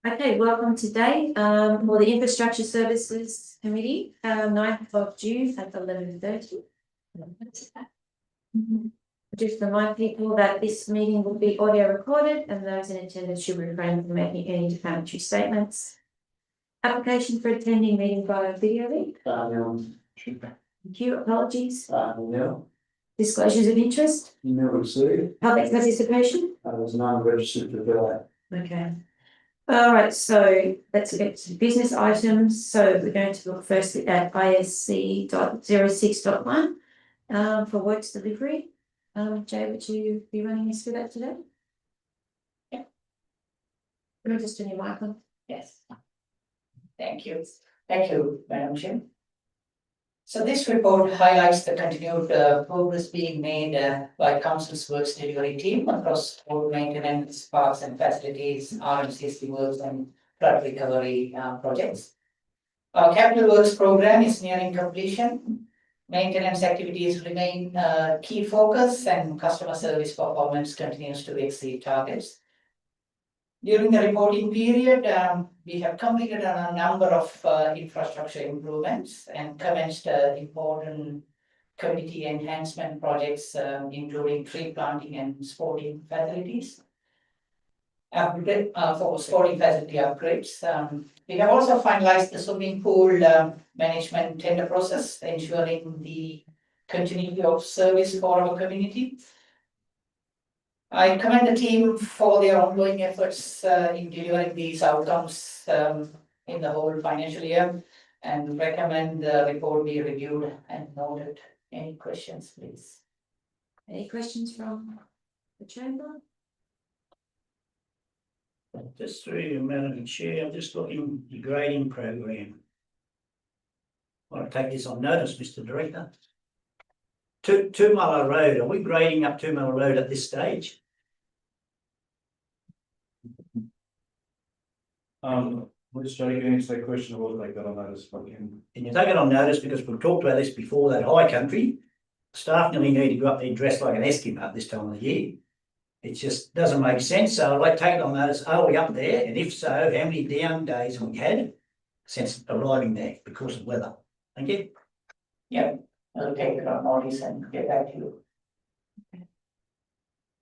Okay, welcome today for the Infrastructure Services Committee, 9th of June at 11:30. Just remind people that this meeting will be audio recorded and those in attendance should refrain from making any defamatory statements. Application for attending meeting via video link. Thank you. Apologies. No, Disclosures of interest. never received. Public participation. I was not registered to fill out. Okay. All right, so let's get to business items. So we're going to look firstly at ISC.06.1 for works delivery. Jay, would you be running us through that today? Yeah. Let me just turn your mic on. Yes. Thank you. Thank you, Madam Chair. So this report highlights the continued progress being made by Council's Works Delivery Team across all maintenance, parks and facilities, RMCC works and flood recovery projects. Our capital works program is nearing completion. Maintenance activities remain key focus and customer service performance continues to exceed targets. During the reporting period, we have completed a number of infrastructure improvements and commenced important community enhancement projects, including tree planting and sporting facilities. For sporting facility upgrades. We have also finalized the swimming pool management tender process, ensuring the continuity of service for our community. I commend the team for their ongoing efforts in delivering these outcomes in the whole financial year and recommend the report be reviewed and noted. Any questions, please? Any questions from the chamber? Just through you, Madam Chair, I'm just looking at the grading program. I want to take this on notice, Mr. Director. Two Muller Road, are we grading up Two Muller Road at this stage? Which Jay, can you answer that question or take that on notice? And you take it on notice because we've talked about this before, that high country. Staff nearly need to go up there dressed like an Eskimo at this time of the year. It just doesn't make sense. So I'd like to take it on notice. Are we up there? And if so, how many down days have we had since arriving there because of weather? Thank you. Yeah, I'll take it on notice and get back to you.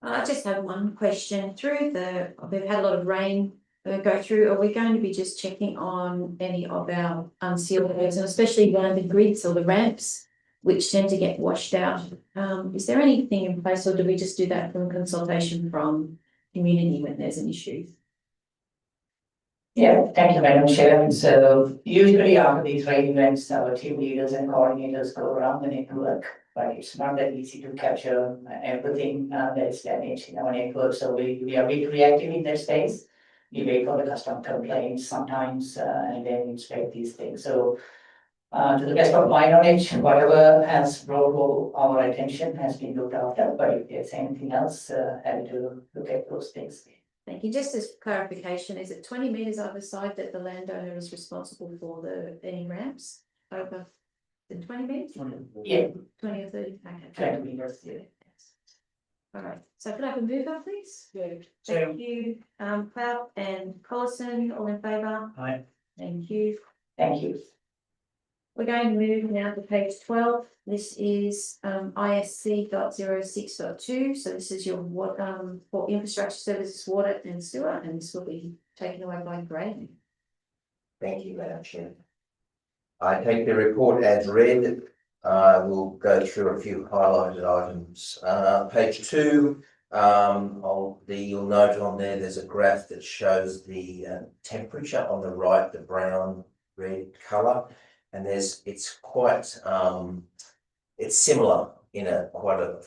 I just have one question. We've had a lot of rain go through. Are we going to be just checking on any of our unsealed roads, and especially around the grids or the ramps, which tend to get washed out? Is there anything in place, or do we just do that from consultation from community when there's an issue? Yeah, thank you, Madam Chair. So usually after these rain events, our team leaders and coordinators go around the network, but it's not that easy to capture everything that is damaged in our network. So we are a bit reactive in that space. We wait for the customer complaints sometimes and then inspect these things. So to the best of my knowledge, whatever has brought our attention has been looked after, but if there's anything else, happy to look at those things. Thank you. Just as clarification, is it 20 metres either side that the landowner is responsible for any ramps over the 20 metres? Yeah, 20 or 30? Okay. 20 meters. Yeah. All right, so could I have a mover, please? Yeah. Thank you, Cloud and Collison, all in favour? Aye. Thank you. Thank you. We're going to move now to page 12. This is ISC.06.2. So this is your for infrastructure services, water and sewer, and this will be taken away by Greg. Thank you, Madam Chair. I take the report as read. We'll go through a few highlighted items. Page 2, you'll note on there's a graph that shows the temperature on the right, the brown red colour, and it's quite it's similar in for a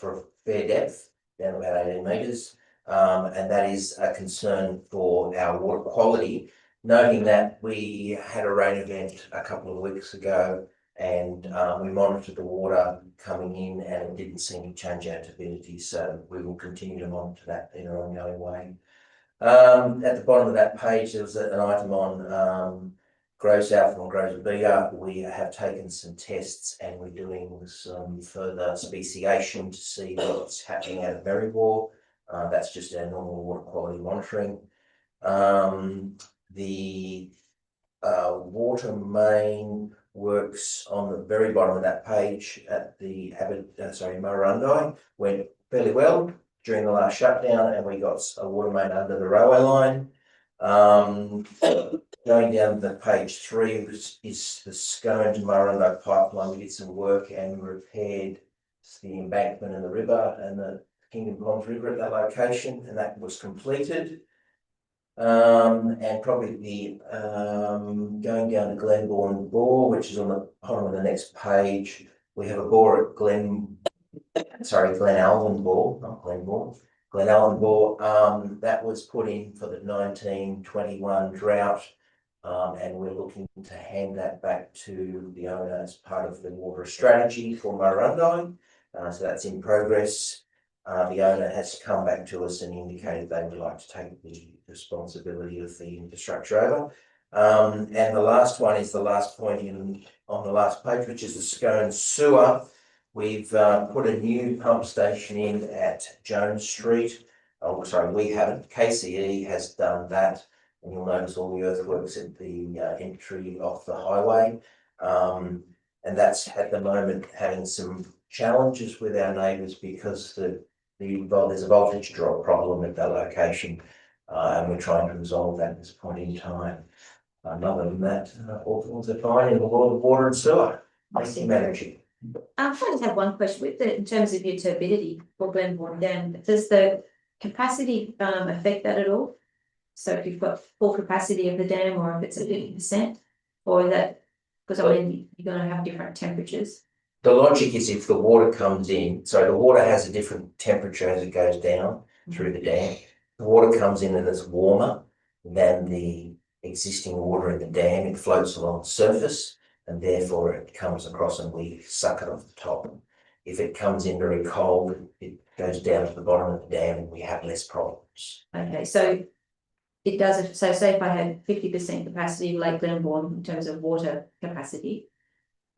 fair depth, down about 18 metres, and that is a concern for our water quality. Noting that we had a rain event a couple of weeks ago and we monitored the water coming in and it didn't seem to change our turbidity, so we will continue to monitor that in an ongoing way. At the bottom of that page there was an item on Grove South and Grove Beta. We have taken some tests and we're doing some further speciation to see what's happening out of Maryborough. That's just our normal water quality monitoring. the water main works on the very bottom of that page at the Murrurundi went fairly well during the last shutdown, and we got a water main under the railway line. Going down to page 3 is the Scone to Murrurundi pipeline. We did some work and repaired the embankment in the river and the Kingdom Ponds River at that location, and that was completed. And probably the going down to Glenbourne Bore, which is on the bottom of the next page. We have a bore at Glenalvon Bore, not Glenbourne. Glenalvon Bore, that was put in for the 1921 drought, and we're looking to hand that back to the owner as part of the water strategy for Murrurundi. So that's in progress. The owner has come back to us and indicated they would like to take the responsibility of the infrastructure over. And the last one is the last point on the last page, which is the Scone Sewer. We've put a new pump station in at Jones Street. Oh, sorry, we haven't. KCE has done that. And you'll notice all the earthworks at the entry off the highway. And that's at the moment having some challenges with our neighbours because there's a voltage drop problem at that location, and we're trying to resolve that at this point in time. Other than that, all things are fine in the world of water and sewer. Thank you, Madam Chair. I just have one question with it in terms of your turbidity for Glenbourne Dam. Does the capacity affect that at all? So if you've got full capacity of the dam, or if it's at 50%, or that, because I mean you're going to have different temperatures. The logic is if the water comes in, so the water has a different temperature as it goes down through the dam. The water comes in and it's warmer than the existing water in the dam. It floats along the surface and therefore it comes across and we suck it off the top. If it comes in very cold, it goes down to the bottom of the dam and we have less problems. Okay, so it does. So say if I had 50% capacity of Lake Glenbourne in terms of water capacity,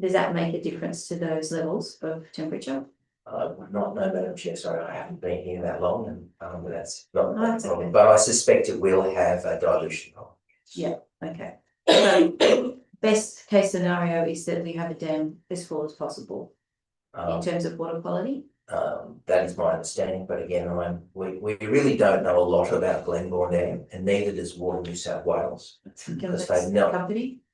does that make a difference to those levels of temperature? I would not know, Madam Chair. Sorry, I haven't been here that long, and that's not a that's problem. okay. But I suspect it will have a dilution problem. Yeah. Okay. So best case scenario is that we have a dam as full as possible in terms of water quality. That is my understanding, but again, we really don't know a lot about Glenbourne Dam, and neither does Water New South Wales. Because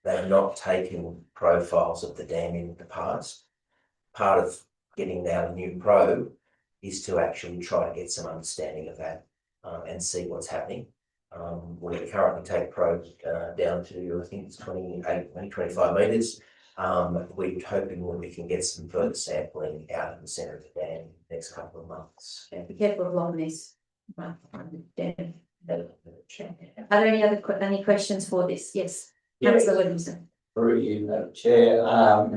they've not taken profiles of the dam in the past. Part of getting now a new probe is to actually try to get some understanding of that and see what's happening. We currently take probes down to, I think it's 25 metres. We're hoping that we can get some further sampling out of the centre of the dam in the next couple of months. Okay, be careful of Loch Ness. Right, dam. Are there any questions for this? Yes. Councillor Williamson. Through you, Madam Chair,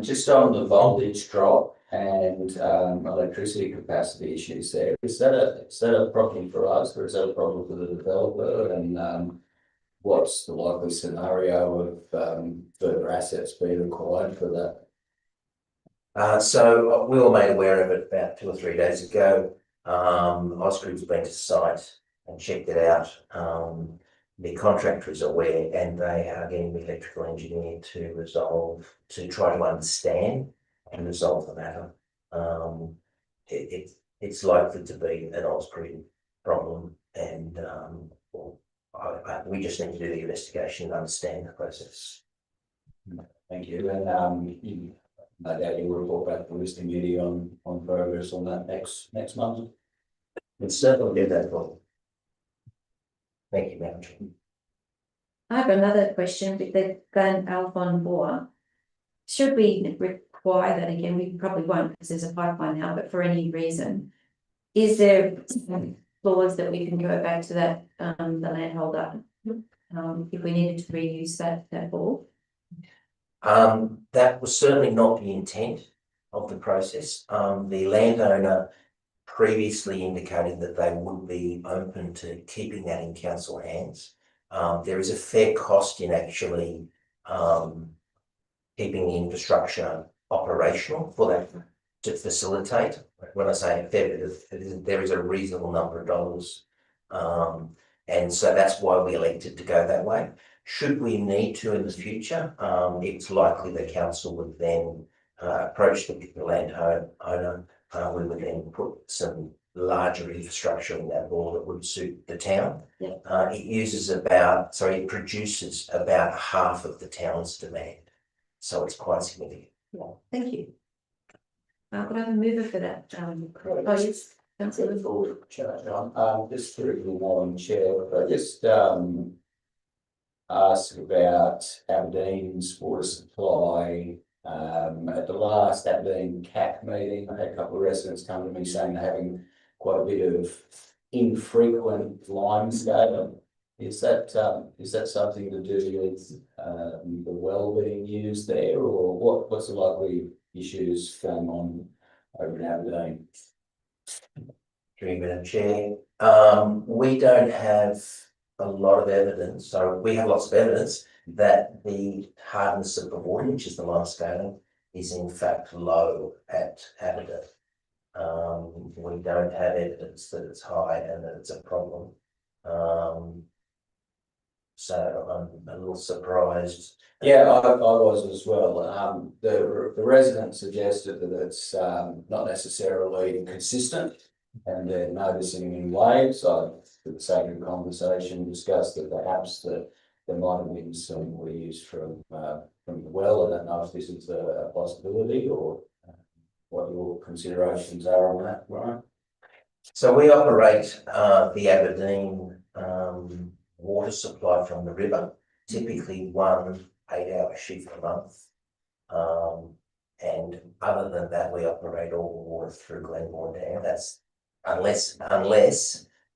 just on the voltage drop and electricity capacity issues there, is that a problem for us, or is that a problem for the developer? And what's the likely scenario of further assets being required for that? So we were made aware of it about 2 or 3 days ago. Ausgrid's been to site and checked it out. The contractor is aware, and they are getting the electrical engineer to try to understand and resolve the matter. It's likely to be an Ausgrid problem, and we just need to do the investigation and understand the process. Thank you. And no doubt you will report back to the listing committee on progress on that next month. It's certainly do that for. Thank you, Madam Chair. I have another question with the Glenalvon Bore. Should we require that again? We probably won't because there's a pipeline now, but for any reason, is there clause that we can go back to that the landholder if we needed to reuse that bore? That was certainly not the intent of the process. The landowner previously indicated that they would be open to keeping that in council hands. There is a fair cost in actually keeping the infrastructure operational for that to facilitate. When I say a fair bit, there is a reasonable number of dollars. And so that's why we elected to go that way. Should we need to in the future, it's likely the council would then approach the landowner. We would then put some larger infrastructure in that wall that would suit the town. Yeah. It produces about half of the town's demand. So it's quite significant. Yeah, thank you. Could I have a mover for that? Oh, yes, councillor. Just through the Madam Chair, I just ask about Aberdeen's water supply. At the last Aberdeen CAC meeting, I had a couple of residents come to me saying they're having quite a bit of infrequent limescale. Is that something to do with the well being used there, or what's the likely issues going on over in Aberdeen? Through you, Madam Chair. We don't have a lot of evidence, so we have lots of evidence that the hardness of the water, which is the limescale, is in fact low at Aberdeen. We don't have evidence that it's high and that it's a problem. So I'm a little surprised. Yeah, I was as well. The resident suggested that it's not necessarily consistent and they're noticing in waves. I, for the sake of conversation, discussed that perhaps there might have been some reuse from the well. I don't know if this is a possibility or what your considerations are on that, right? So we operate the Aberdeen water supply from the river, typically 1 8-hour shift a month. And other than that, we operate all the water through Glenmore Dam. That's unless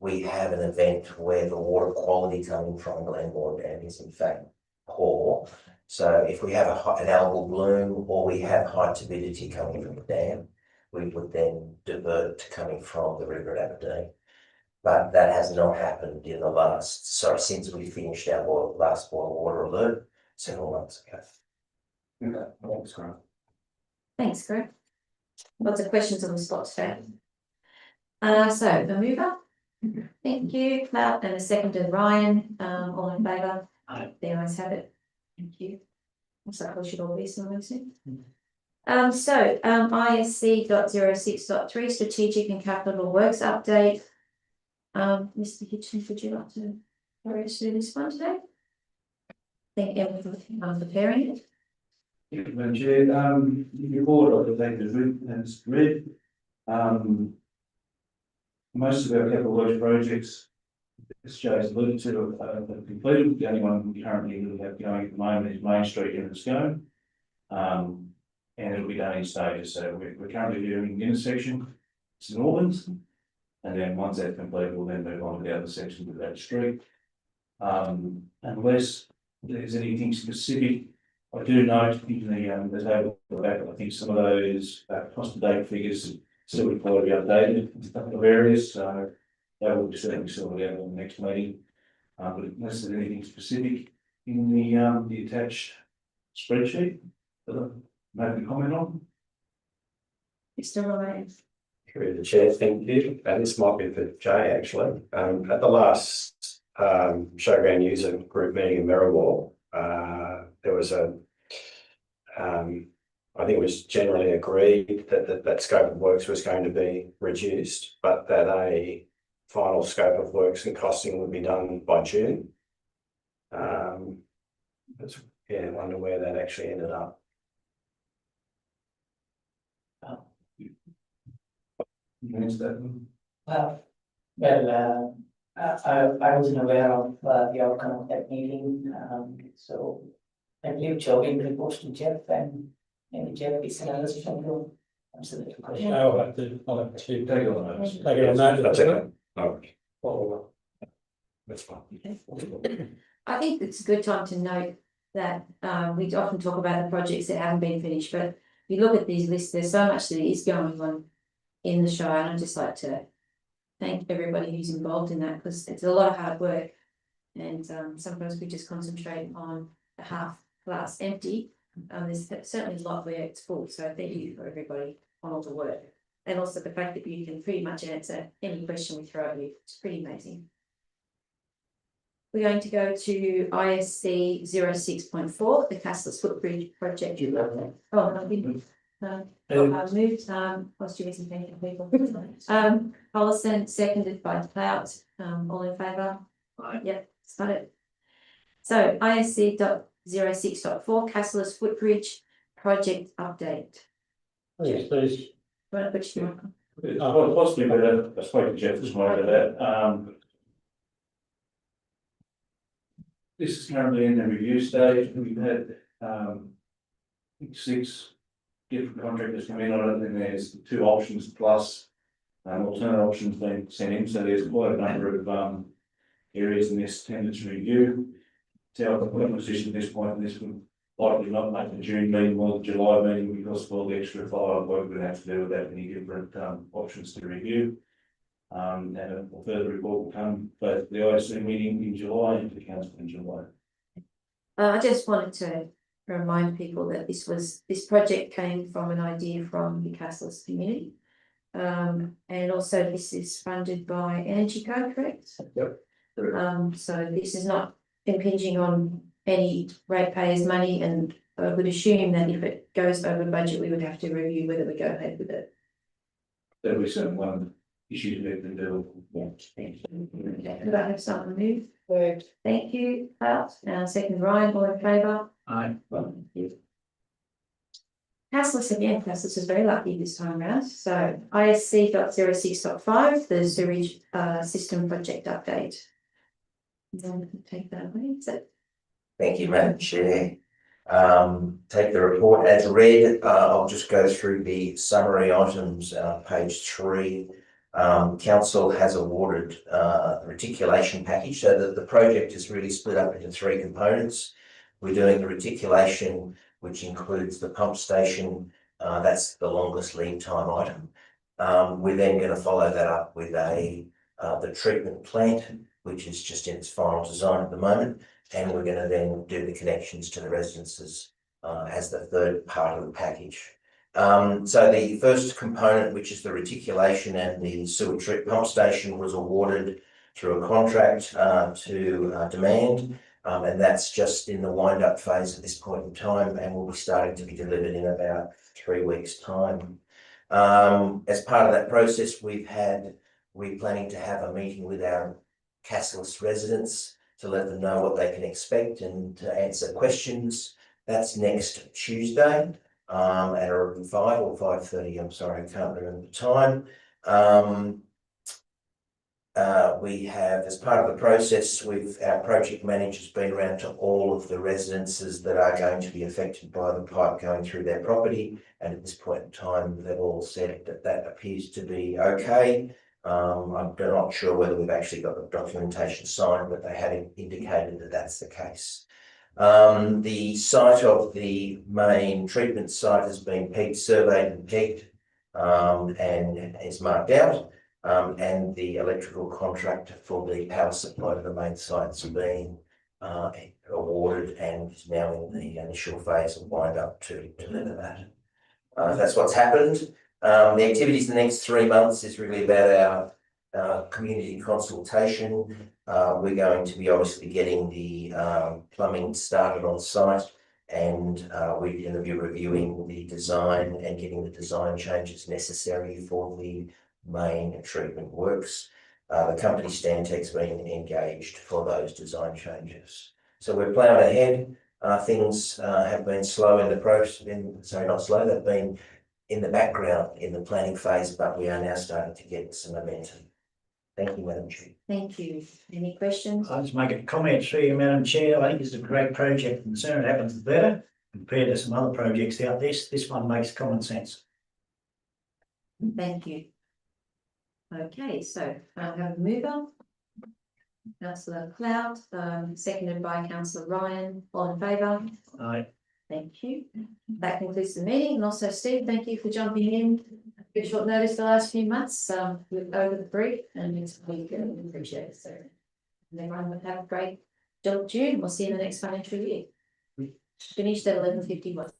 we have an event where the water quality coming from Glenmore Dam is in fact poor. So if we have an algal bloom or we have high turbidity coming from the dam, we would then divert to coming from the river at Aberdeen. But that has not happened in the since we finished our last boil water alert several months ago. Okay, thanks, Grant. Thanks, Greg. Lots of questions on the spot today. So the mover, thank you, Cloud, and a seconded Ryan, all in favour? The ayes have it. Thank you. Looks like we should all be similar soon. ISC.06.3 strategic and capital works update. Mr. Hitchens, would you like to carry us through this one today? Thank everyone for preparing it. Madam Chair, the report of the date is read. Most of our capital works projects, as Joe's alluded to, are completed. The only one we currently really have going at the moment is Main Street in Scone. And it'll be done in stages. So we're currently doing the intersection, St Albans. And then once that's complete, we'll then move on to the other sections of that street. Unless there's anything specific, I do note in the table at the back, I think some of those cost of date figures still require to be updated in a couple of areas. So that will be certainly sorted out in the next meeting. But unless there's anything specific in the attached spreadsheet that I made a comment on. Mr. Ryan. Through the chair, thank you. And this might be for Jay actually. At the last Showground User Group meeting in Merriwell, there was I think it was generally agreed that scope of works was going to be reduced, but that a final scope of works and costing would be done by June. I wonder where that actually ended up. I wasn't aware of the outcome of that meeting, so I believe Jobin reports to Jeff and maybe Jeff is another from you. Answer that question. I'll have to Take it on notice. take it on notice. That's okay. No. That's fine. I think it's a good time to note that we often talk about the projects that haven't been finished, but if you look at these lists, there's so much that is going on in the show, and I'd just like to thank everybody who's involved in that, because it's a lot of hard work, and sometimes we just concentrate on the half glass empty. There's certainly a lot where it's full, so thank you for everybody on all the work, and also the fact that you can pretty much answer any question we throw at you. It's pretty amazing. We're going to go to ISC 06.4, the Castles Footbridge project. Oh, no, we didn't. Moved, I was doing some thinking people. Collison, seconded by Clout, all in favour? Yep, got it. So ISC.06.4, Castles Footbridge project update. Yes, please. You want to put your Possibly better, I spoke to Jeff this morning about that, this is currently in the review stage, we've had, I think 6 different contractors come in on it, and there's 2 options plus alternate options being sent in, so there's quite a number of areas in this tenders review. So our position at this point, and this would likely not make the June meeting or the July meeting because of all the extra follow-up work we'd have to do without any different options to review. And a further report will come both the ISC meeting in July and the council in July. I just wanted to remind people that this project came from an idea from the Castles community. And also this is funded by Energy Co, correct? Yep. So this is not impinging on any ratepayers' money, and I would assume that if it goes over budget, we would have to review whether we go ahead with it. That'll be certainly one of the issues we have to deal with. Yeah, thank you. Could I have someone move? Third. Thank you, Clout. Second, Ryan, all in favour? Aye. Thank you. Castles again, Castles is very lucky this time around. So ISC.06.5, the sewage system project update. Then take that away. Is it? Thank you, Madam Chair. Take the report as read. I'll just go through the summary items, page 3. Council has awarded a reticulation package, so that the project is really split up into 3 components. We're doing the reticulation, which includes the pump station. That's the longest lead time item. We're then going to follow that up with the treatment plant, which is just in its final design at the moment. And we're going to then do the connections to the residences as the 3rd part of the package. So the first component, which is the reticulation and the sewer treatment pump station, was awarded through a contract to Demand. And that's just in the wind-up phase at this point in time, and will be starting to be delivered in about 3 weeks' time. As part of that process, we're planning to have a meeting with our Castles residents to let them know what they can expect and to answer questions. That's next Tuesday at around 5 or 5:30. I'm sorry, I can't remember the time. We have, as part of the process, our project manager's been around to all of the residences that are going to be affected by the pipe going through their property. And at this point in time, they've all said that that appears to be okay. I'm not sure whether we've actually got the documentation signed, but they have indicated that that's the case. The site of the main treatment site has been pegged, surveyed and pegged, and is marked out. And the electrical contract for the power supply to the main site's been awarded and is now in the initial phase of wind up to deliver that. That's what's happened. The activities in the next 3 months is really about our community consultation. We're going to be obviously getting the plumbing started on site, and we're going to be reviewing the design and getting the design changes necessary for the main treatment works. The company Stantec's been engaged for those design changes. So we're plowing ahead. Things have been slow in the process, not slow, they've been in the background in the planning phase, but we are now starting to get some momentum. Thank you, Madam Chair. Thank you. Any questions? I'll just make a comment through you, Madam Chair. I think this is a great project, and the sooner it happens, the better. Compared to some other projects out there, this one makes common sense. Thank you. Okay, so I'll have a mover. Councillor Clout, seconded by Councillor Ryan. All in favour? Aye. Thank you. That concludes the meeting. And also, Steve, thank you for jumping in. Bit short notice the last few months with over the brief, and it's really good. We appreciate it. So, and everyone would have a great June. We'll see you in the next financial year. Finished at 11:51.